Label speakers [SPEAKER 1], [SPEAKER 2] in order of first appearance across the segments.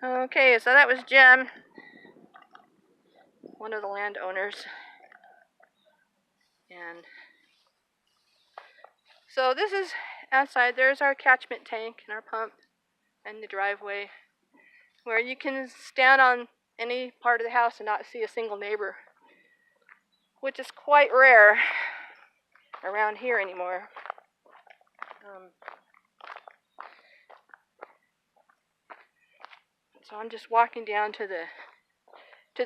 [SPEAKER 1] Okay, so that was Jim, one of the landowners. And so this is outside. There's our catchment tank and our pump and the driveway, where you can stand on any part of the house and not see a single neighbor, which is quite rare around here anymore. So I'm just walking down to the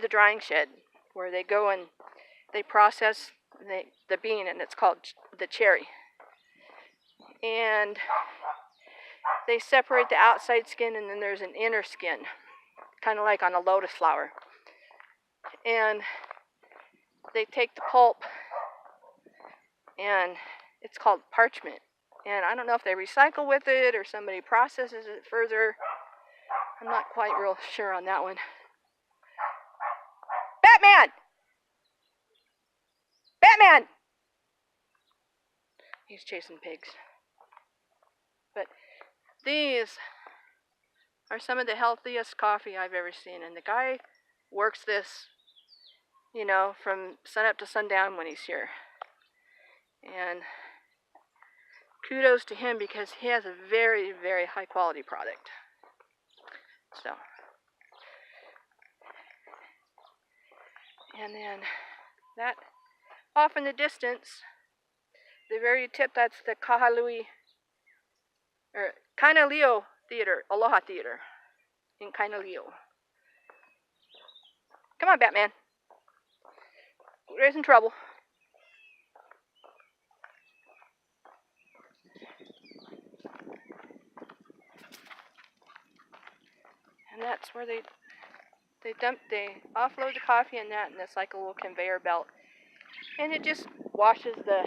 [SPEAKER 1] drying shed where they go and they process the bean, and it's called the cherry. And they separate the outside skin, and then there's an inner skin, kind of like on a lotus flower. And they take the pulp, and it's called parchment. And I don't know if they recycle with it or somebody processes it further. I'm not quite real sure on that one. Batman! Batman! He's chasing pigs. But these are some of the healthiest coffee I've ever seen. And the guy works this, from sunup to sundown when he's here. And kudos to him because he has a very, very high quality product. So, and then that off in the distance, the very tip, that's the Kainaleo Theater, Aloha Theater in Kainaleo. Come on, Batman. We're in trouble. And that's where they offload the coffee in that, and it's like a little conveyor belt. And it just washes the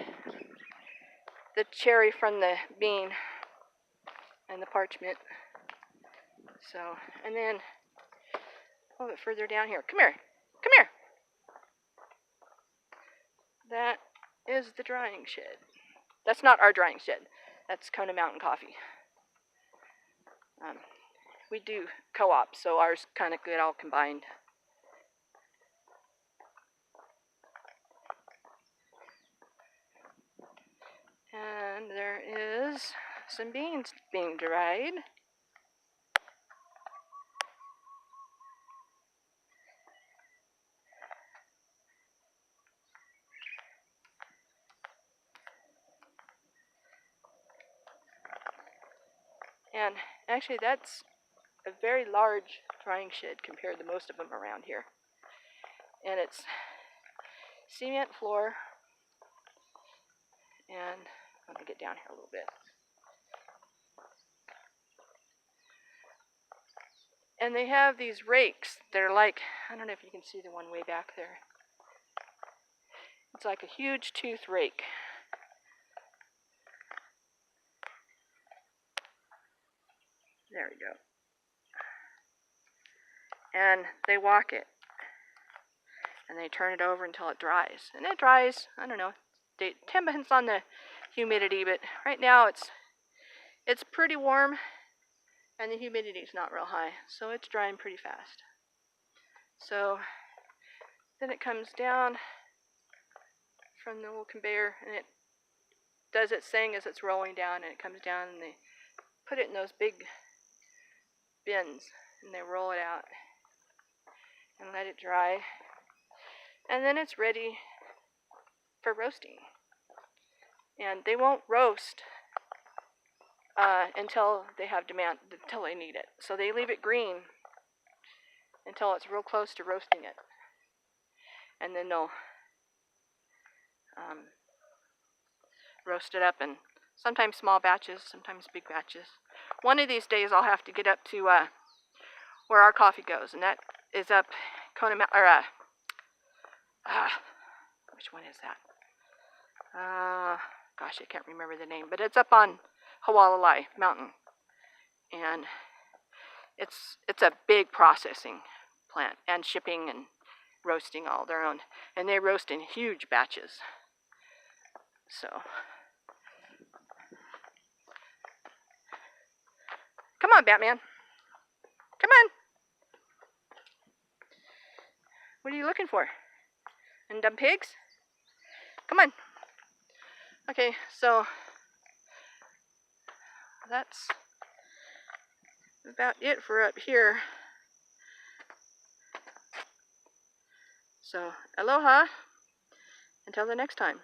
[SPEAKER 1] cherry from the bean and the parchment. So, and then a little bit further down here. Come here. Come here. That is the drying shed. That's not our drying shed. That's Kona Mountain Coffee. We do co-op, so ours kind of get all combined. And there is some beans being dried. And actually that's a very large drying shed compared to most of them around here. And it's cement floor. And let me get down here a little bit. And they have these rakes that are like, I don't know if you can see the one way back there. It's like a huge tooth rake. There we go. And they walk it. And they turn it over until it dries. And it dries, I don't know, it depends on the humidity, but right now it's pretty warm and the humidity is not real high, so it's drying pretty fast. So then it comes down from the little conveyor, and it does its thing as it's rolling down, and it comes down, and they put it in those big bins, and they roll it out and let it dry, and then it's ready for roasting. And they won't roast until they have demand, until they need it. So they leave it green until it's real close to roasting it. And then they'll roast it up in sometimes small batches, sometimes big batches. One of these days I'll have to get up to where our coffee goes, and that is up Kona Mountain, or which one is that? Gosh, I can't remember the name, but it's up on Hualalai Mountain, and it's a big processing plant, and shipping and roasting all their own, and they roast in huge batches. So, come on, Batman. Come on. What are you looking for? And dumb pigs? Come on. Okay, so that's about it for up here. So, aloha. Until the next time.